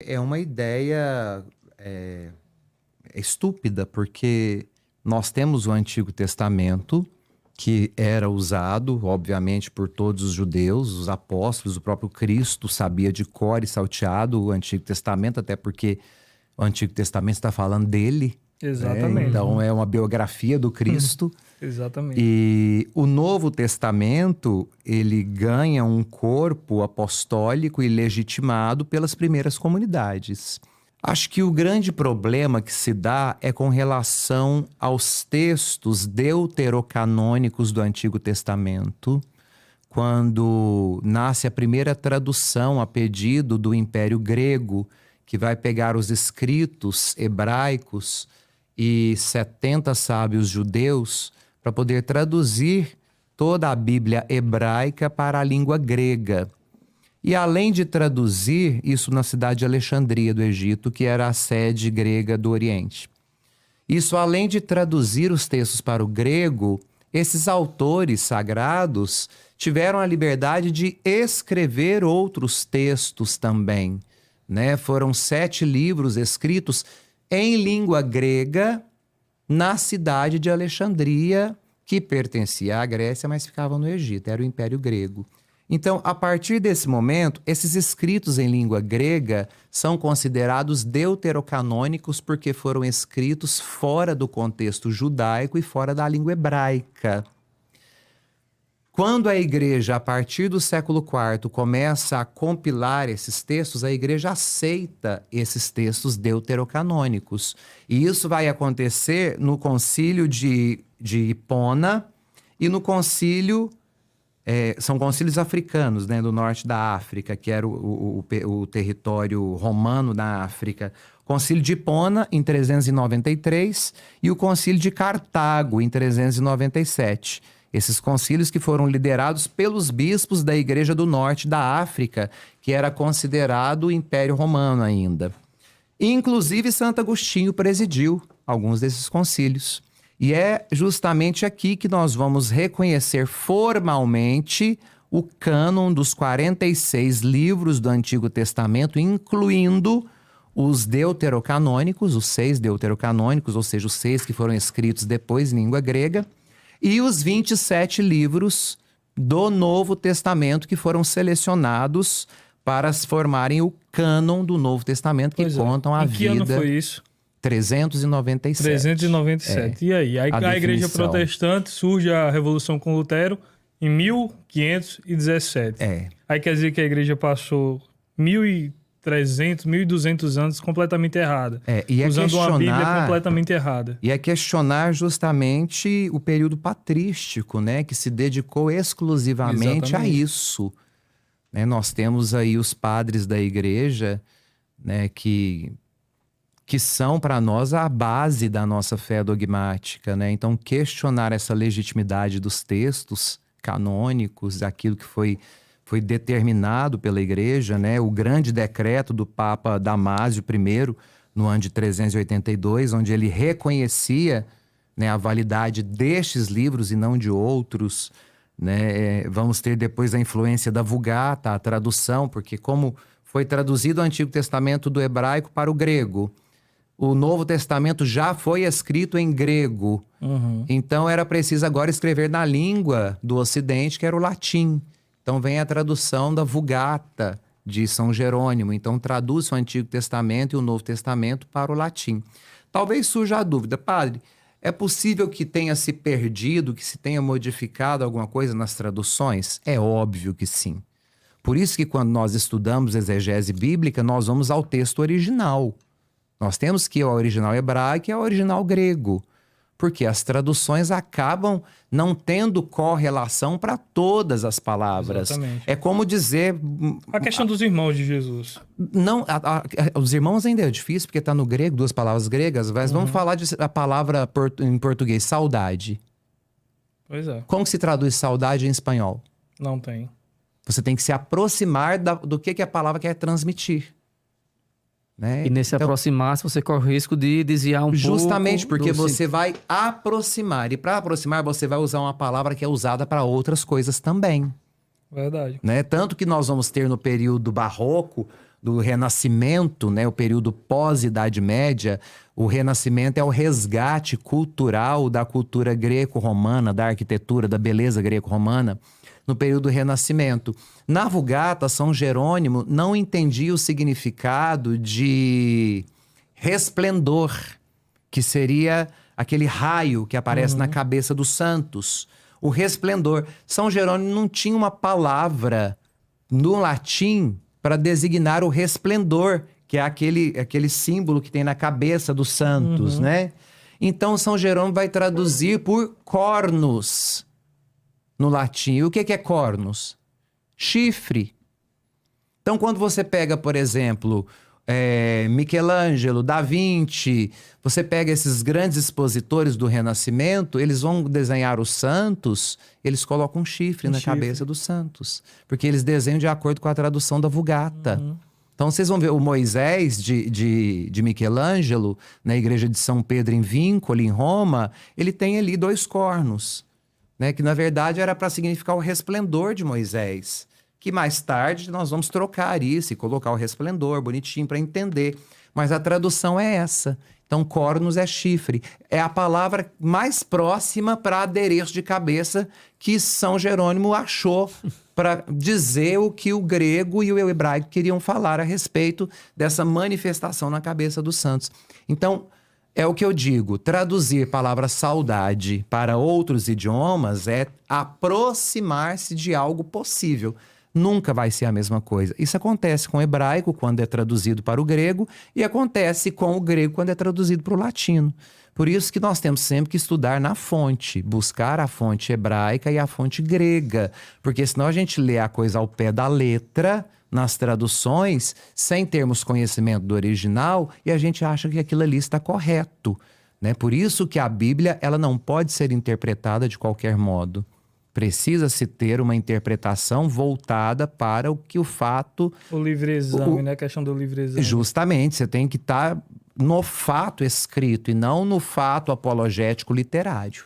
é uma ideia estúpida, porque nós temos o Antigo Testamento, que era usado, obviamente, por todos os judeus, os apóstolos, o próprio Cristo sabia de cor e salteado o Antigo Testamento, até porque o Antigo Testamento está falando dele. Exatamente. Então é uma biografia do Cristo. Exatamente. E o Novo Testamento, ele ganha um corpo apostólico e legitimado pelas primeiras comunidades. Acho que o grande problema que se dá é com relação aos textos deuterocanônicos do Antigo Testamento, quando nasce a primeira tradução a pedido do Império Grego, que vai pegar os escritos hebraicos e 70 sábios judeus para poder traduzir toda a Bíblia hebraica para a língua grega. E além de traduzir isso na cidade de Alexandria do Egito, que era a sede grega do Oriente. Isso além de traduzir os textos para o grego, esses autores sagrados tiveram a liberdade de escrever outros textos também, né? Foram 7 livros escritos em língua grega na cidade de Alexandria, que pertencia à Grécia, mas ficava no Egito, era o Império Grego. Então, a partir desse momento, esses escritos em língua grega são considerados deuterocanônicos porque foram escritos fora do contexto judaico e fora da língua hebraica. Quando a igreja, a partir do século IV, começa a compilar esses textos, a igreja aceita esses textos deuterocanônicos. E isso vai acontecer no concílio de Hipona e no concílio... são concílios africanos, né, do norte da África, que era o território romano da África. Concílio de Hipona, em 393, e o concílio de Cartago, em 397. Esses concílios que foram liderados pelos bispos da Igreja do Norte da África, que era considerado o Império Romano ainda. Inclusive, Santo Agostinho presidiu alguns desses concílios. E é justamente aqui que nós vamos reconhecer formalmente o cânon dos 46 livros do Antigo Testamento, incluindo os deuterocanônicos, os 6 deuterocanônicos, ou seja, os 6 que foram escritos depois em língua grega, e os 27 livros do Novo Testamento que foram selecionados para formarem o cânon do Novo Testamento, que contam a vida... Em que ano foi isso? 397. 397. E aí? A Igreja Protestante surge a Revolução com Lutero em 1517. Aí quer dizer que a Igreja passou 1.300, 1.200 anos completamente errada. Usando uma Bíblia completamente errada. E é questionar justamente o período patrístico, né? Que se dedicou exclusivamente a isso. Né? Nós temos aí os padres da Igreja, né? Que são para nós a base da nossa fé dogmática, né? Então, questionar essa legitimidade dos textos canônicos, daquilo que foi determinado pela Igreja, né? O grande decreto do Papa Damásio I, no ano de 382, onde ele reconhecia, né, a validade destes livros e não de outros, né? Vamos ter depois a influência da Vulgata, a tradução, porque como foi traduzido o Antigo Testamento do hebraico para o grego, o Novo Testamento já foi escrito em grego. Então era preciso agora escrever na língua do Ocidente, que era o latim. Então vem a tradução da Vulgata de São Jerônimo. Então traduz o Antigo Testamento e o Novo Testamento para o latim. Talvez surja a dúvida, padre, é possível que tenha se perdido, que se tenha modificado alguma coisa nas traduções? É óbvio que sim. Por isso que quando nós estudamos exegese bíblica, nós vamos ao texto original. Nós temos que ir ao original hebraico e ao original grego, porque as traduções acabam não tendo correlação para todas as palavras. Exatamente. É como dizer... A questão dos irmãos de Jesus. Não, os irmãos ainda é difícil, porque está no grego, 2 palavras gregas, mas vamos falar a palavra em português, saudade. Pois é. Como se traduz saudade em espanhol? Não tem. Você tem que se aproximar do que a palavra quer transmitir. Né? E nesse aproximar-se, você corre o risco de desviar um pouco. Justamente porque você vai aproximar. E para aproximar, você vai usar uma palavra que é usada para outras coisas também. Verdade. Né? Tanto que nós vamos ter no período barroco, do Renascimento, né, o período pós-Idade Média, o Renascimento é o resgate cultural da cultura greco-romana, da arquitetura, da beleza greco-romana, no período do Renascimento. Na Vulgata, São Jerônimo não entendia o significado de resplendor, que seria aquele raio que aparece na cabeça dos santos. O resplendor. São Jerônimo não tinha uma palavra no latim para designar o resplendor, que é aquele símbolo que tem na cabeça dos santos, né? Então, São Jerônimo vai traduzir por cornus no latim. E o que é cornus? Chifre. Então, quando você pega, por exemplo, Michelangelo, Da Vinci, você pega esses grandes expositores do Renascimento, eles vão desenhar os santos, eles colocam um chifre na cabeça dos santos, porque eles desenham de acordo com a tradução da Vulgata. Então vocês vão ver o Moisés de Michelangelo, na igreja de São Pedro em Vincoli, em Roma, ele tem ali 2 cornos, né, que na verdade era para significar o resplendor de Moisés. Que mais tarde nós vamos trocar isso e colocar o resplendor bonitinho para entender. Mas a tradução é essa. Então, cornus é chifre. É a palavra mais próxima para adereço de cabeça que São Jerônimo achou para dizer o que o grego e o hebraico queriam falar a respeito dessa manifestação na cabeça dos santos. Então, é o que eu digo, traduzir a palavra saudade para outros idiomas é aproximar-se de algo possível. Nunca vai ser a mesma coisa. Isso acontece com o hebraico quando é traduzido para o grego e acontece com o grego quando é traduzido para o latino. Por isso que nós temos sempre que estudar na fonte, buscar a fonte hebraica e a fonte grega, porque senão a gente lê a coisa ao pé da letra nas traduções, sem termos conhecimento do original, e a gente acha que aquilo ali está correto, né? Por isso que a Bíblia ela não pode ser interpretada de qualquer modo. Precisa-se ter uma interpretação voltada para o que o fato... O livre exame, né? A questão do livre exame. Justamente, você tem que estar no fato escrito e não no fato apologético literário.